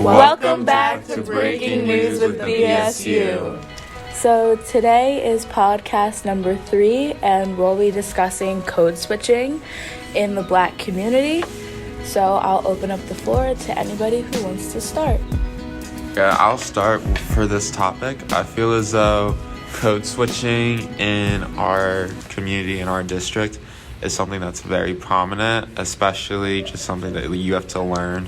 Welcome back to Breaking News with BSU. So today is podcast number 3, and we'll be discussing code switching in the Black community. So I'll open up the floor to anybody who wants to start. Yeah, I'll start for this topic. I feel as though code switching in our community, in our district, is something that's very prominent, especially just something that you have to learn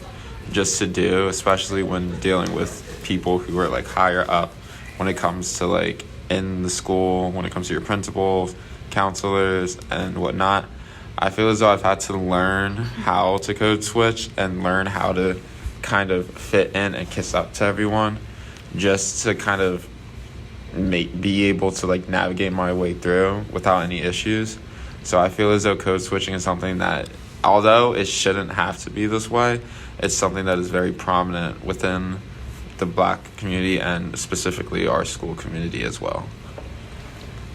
just to do, especially when dealing with people who are like higher up when it comes to like in the school, when it comes to your principals, counselors, and whatnot. I feel as though I've had to learn how to code switch and learn how to kind of fit in and kiss up to everyone just to kind of be able to like navigate my way through without any issues. So I feel as though code switching is something that, although it shouldn't have to be this way, it's something that is very prominent within the Black community and specifically our school community as well.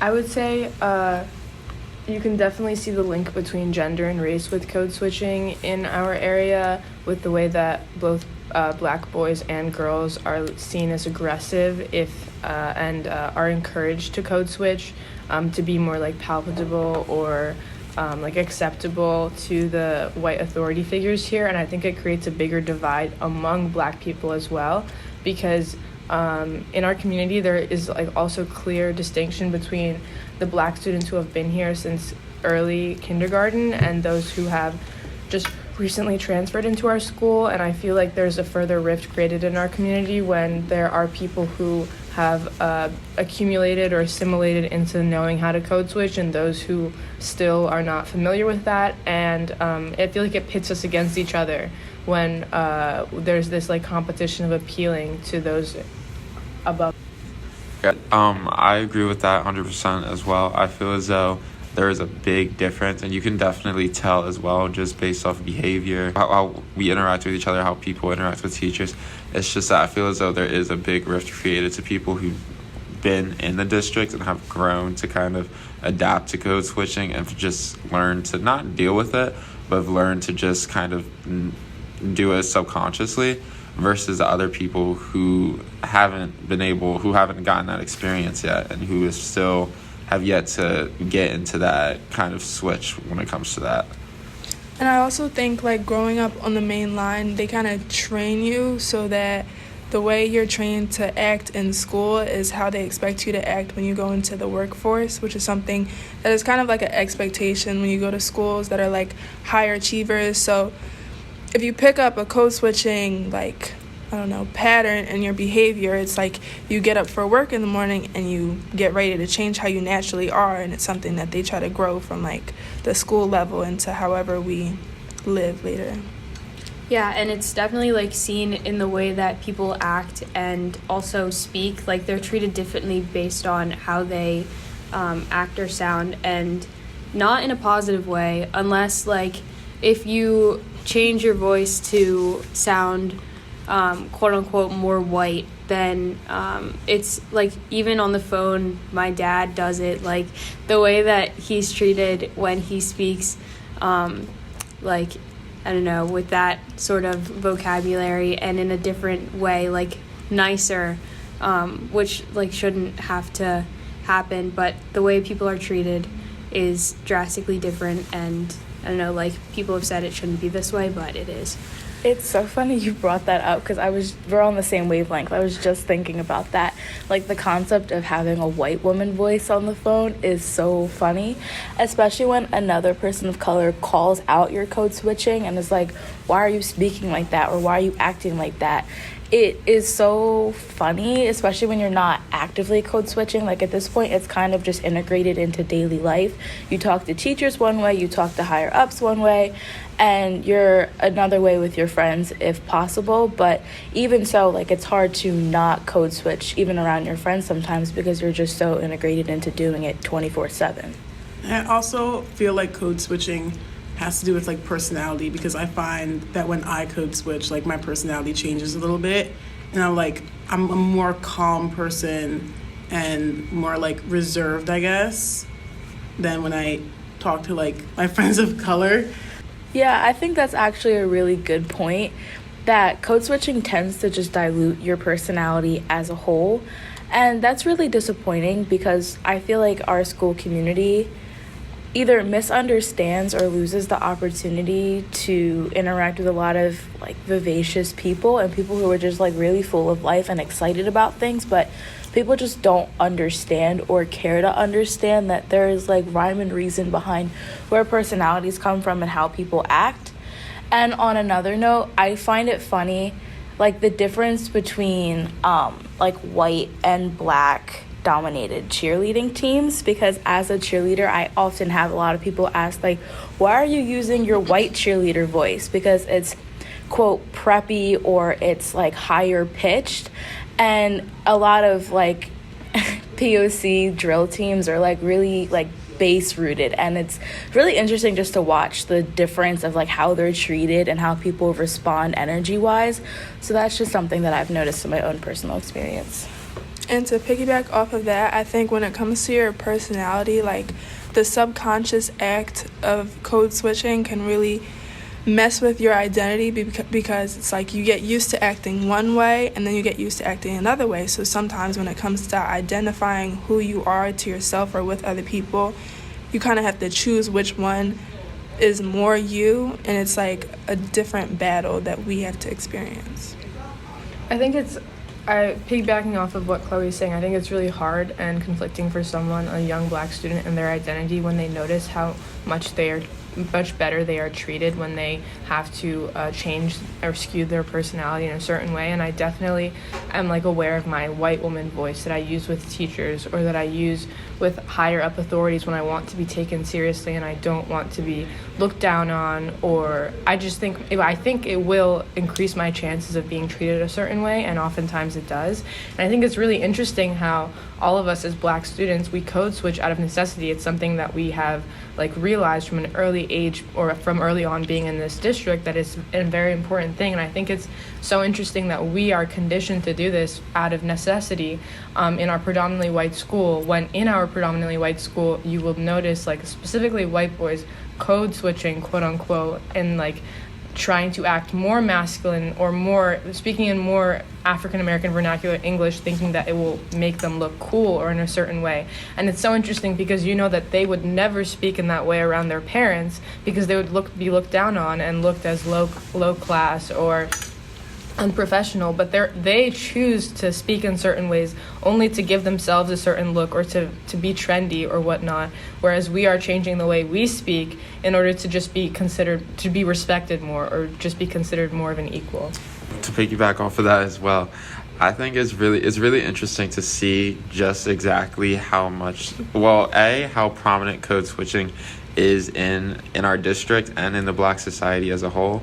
I would say you can definitely see the link between gender and race with code switching in our area, with the way that both Black boys and girls are seen as aggressive and are encouraged to code switch to be more like palatable or like acceptable to the white authority figures here. And I think it creates a bigger divide among Black people as well, because in our community there is like also clear distinction between the Black students who have been here since early kindergarten and those who have just recently transferred into our school. And I feel like there's a further rift created in our community when there are people who have accumulated or assimilated into knowing how to code switch and those who still are not familiar with that. And I feel like it pits us against each other when there's this like competition of appealing to those above. Yeah, I agree with that 100% as well. I feel as though there is a big difference, and you can definitely tell as well just based off behavior, how we interact with each other, how people interact with teachers. It's just that I feel as though there is a big rift created to people who've been in the district and have grown to kind of adapt to code switching and just learn to not deal with it, but have learned to just kind of do it subconsciously, versus the other people who haven't gotten that experience yet and who is still have yet to get into that kind of switch when it comes to that. And I also think like growing up on the main line, they kind of train you so that the way you're trained to act in school is how they expect you to act when you go into the workforce, which is something that is kind of like an expectation when you go to schools that are like higher achievers. So if you pick up a code switching pattern in your behavior, it's like you get up for work in the morning and you get ready to change how you naturally are, and it's something that they try to grow from like the school level into however we live later. Yeah, and it's definitely like seen in the way that people act and also speak. Like they're treated differently based on how they act or sound, and not in a positive way, unless like if you change your voice to sound quote unquote more white, then it's like even on the phone my dad does it, like the way that he's treated when he speaks like I don't know, with that sort of vocabulary and in a different way, like nicer, which like shouldn't have to happen, but the way people are treated is drastically different. And I don't know, like people have said it shouldn't be this way, but it is. It's so funny you brought that up because we're on the same wavelength. I was just thinking about that. Like the concept of having a white woman voice on the phone is so funny, especially when another person of color calls out your code switching and is like, why are you speaking like that? Or why are you acting like that? It is so funny, especially when you're not actively code switching. Like at this point, it's kind of just integrated into daily life. You talk to teachers one way, you talk to higher ups one way, and you're another way with your friends if possible. But even so, like it's hard to not code switch even around your friends sometimes because you're just so integrated into doing it 24/7. I also feel like code switching has to do with like personality, because I find that when I code switch, like my personality changes a little bit, and I'm a more calm person and more like reserved, I guess, than when I talk to like my friends of color. Yeah, I think that's actually a really good point. that code switching tends to just dilute your personality as a whole. And that's really disappointing because I feel like our school community either misunderstands or loses the opportunity to interact with a lot of like vivacious people and people who are just like really full of life and excited about things, but people just don't understand or care to understand that there is like rhyme and reason behind where personalities come from and how people act. And on another note, I find it funny like the difference between like white and black dominated cheerleading teams, because as a cheerleader I often have a lot of people ask like, why are you using your white cheerleader voice, because it's quote preppy or it's like higher pitched. And a lot of like POC drill teams are like really like base rooted, and it's really interesting just to watch the difference of like how they're treated and how people respond energy wise. So that's just something that I've noticed in my own personal experience. And to piggyback off of that, I think when it comes to your personality, like the subconscious act of code switching can really mess with your identity because it's like you get used to acting one way and then you get used to acting another way. So sometimes when it comes to identifying who you are to yourself or with other people, you kind of have to choose which one is more you, and it's like a different battle that we have to experience. I think piggybacking off of what Chloe's saying, I think it's really hard and conflicting for someone, a young black student, in their identity when they notice how much better they are treated when they have to change or skew their personality in a certain way. And I definitely am like aware of my white woman voice that I use with teachers or that I use with higher up authorities when I want to be taken seriously and I don't want to be looked down on, or I think it will increase my chances of being treated a certain way, and oftentimes it does. And I think it's really interesting how all of us as black students, we code switch out of necessity. It's something that we have like realized from an early age or from early on being in this district that is a very important thing. And I think it's so interesting that we are conditioned to do this out of necessity in our predominantly white school, when in our predominantly white school you will notice like specifically white boys code switching, quote unquote, and like trying to act more masculine or more speaking in more African American vernacular English, thinking that it will make them look cool or in a certain way. And it's so interesting because you know that they would never speak in that way around their parents because they would be looked down on and looked as low class or unprofessional, but they choose to speak in certain ways only to give themselves a certain look or to be trendy or whatnot, whereas we are changing the way we speak in order to just be considered, to be respected more or just be considered more of an equal. To piggyback off of that as well, I think it's really interesting to see just exactly how prominent code switching is in our district and in the black society as a whole.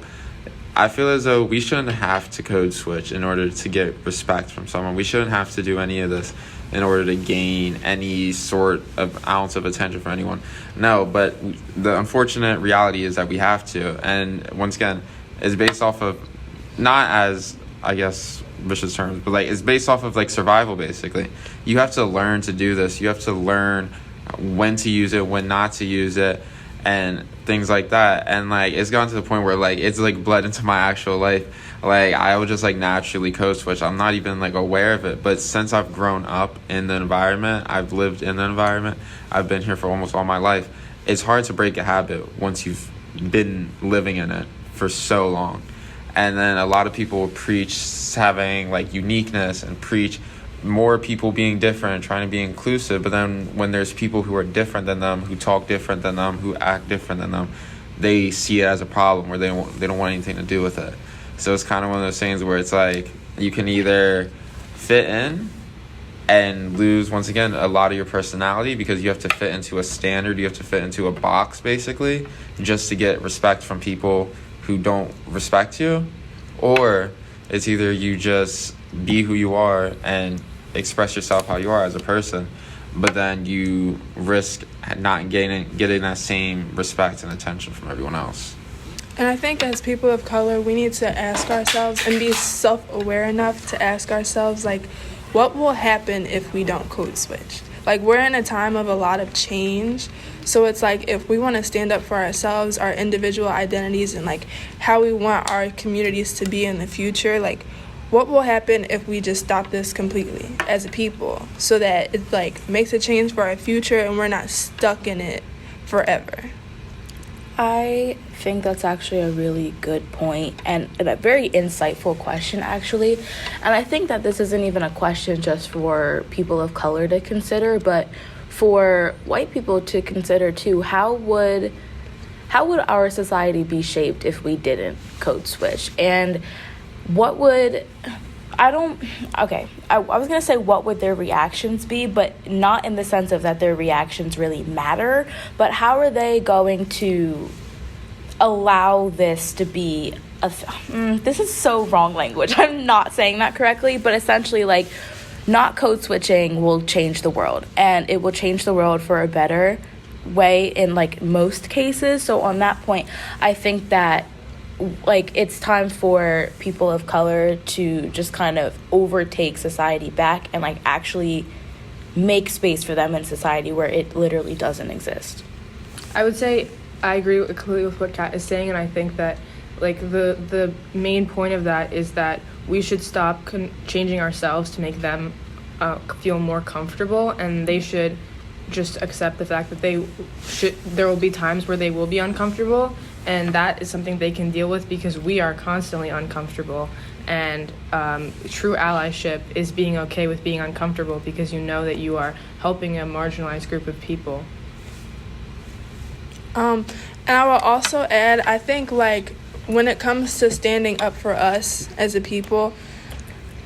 I feel as though we shouldn't have to code switch in order to get respect from someone. We shouldn't have to do any of this in order to gain any sort of ounce of attention from anyone. No, but the unfortunate reality is that we have to. And once again, it's based off of, not as, I guess, vicious terms, but like it's based off of like survival, basically. You have to learn to do this. You have to learn when to use it, when not to use it, and things like that. And like it's gotten to the point where like it's like bled into my actual life. Like I would just like naturally code switch. I'm not even like aware of it, but since I've grown up in the environment, I've lived in the environment, I've been here for almost all my life, it's hard to break a habit once you've been living in it for so long. And then a lot of people preach having like uniqueness and preach more people being different, trying to be inclusive, but then when there's people who are different than them, who talk different than them, who act different than them, they see it as a problem where they don't want anything to do with it. So it's kind of one of those things where it's like you can either fit in and lose, once again, a lot of your personality because you have to fit into a standard, you have to fit into a box basically just to get respect from people who don't respect you, or it's either you just be who you are and express yourself how you are as a person, but then you risk not getting that same respect and attention from everyone else. And I think as people of color, we need to ask ourselves and be self-aware enough to ask ourselves, like, what will happen if we don't code switch? Like, we're in a time of a lot of change. So it's like, if we want to stand up for ourselves, our individual identities, and like how we want our communities to be in the future, like, what will happen if we just stop this completely as a people, so that it like makes a change for our future and we're not stuck in it forever? I think that's actually a really good point and a very insightful question, actually. And I think that this isn't even a question just for people of color to consider, but for white people to consider too. How would our society be shaped if we didn't code switch? And what would I was going to say what would their reactions be, but not in the sense of that their reactions really matter, but how are they going to allow this to be this is so wrong language. I'm not saying that correctly, but essentially, like, not code switching will change the world, and it will change the world for a better way in like most cases. So on that point, I think that like it's time for people of color to just kind of overtake society back and like actually make space for them in society where it literally doesn't exist. I would say I agree completely with what Kat is saying, and I think that like the main point of that is that we should stop changing ourselves to make them feel more comfortable, and they should just accept the fact that there will be times where they will be uncomfortable, and that is something they can deal with because we are constantly uncomfortable. And true allyship is being okay with being uncomfortable because you know that you are helping a marginalized group of people. And I will also add, I think like when it comes to standing up for us as a people,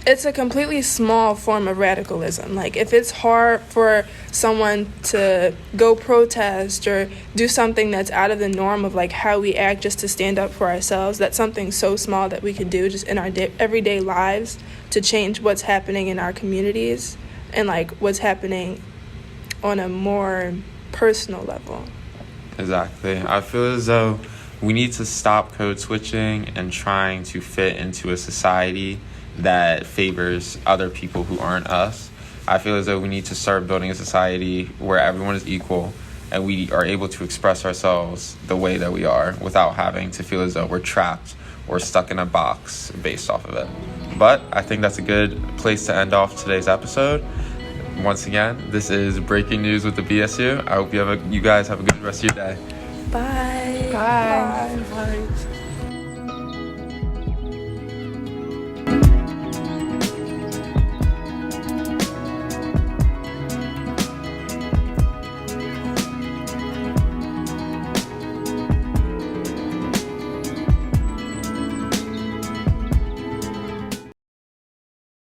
it's a completely small form of radicalism. Like, if it's hard for someone to go protest or do something that's out of the norm of like how we act just to stand up for ourselves, that's something so small that we could do just in our everyday lives to change what's happening in our communities and like what's happening on a more personal level. Exactly. I feel as though we need to stop code switching and trying to fit into a society that favors other people who aren't us. I feel as though we need to start building a society where everyone is equal and we are able to express ourselves the way that we are without having to feel as though we're trapped or stuck in a box based off of it. But I think that's a good place to end off today's episode. Once again, this is Breaking News with the BSU. I hope you guys have a good rest of your day. Bye. Bye. Bye.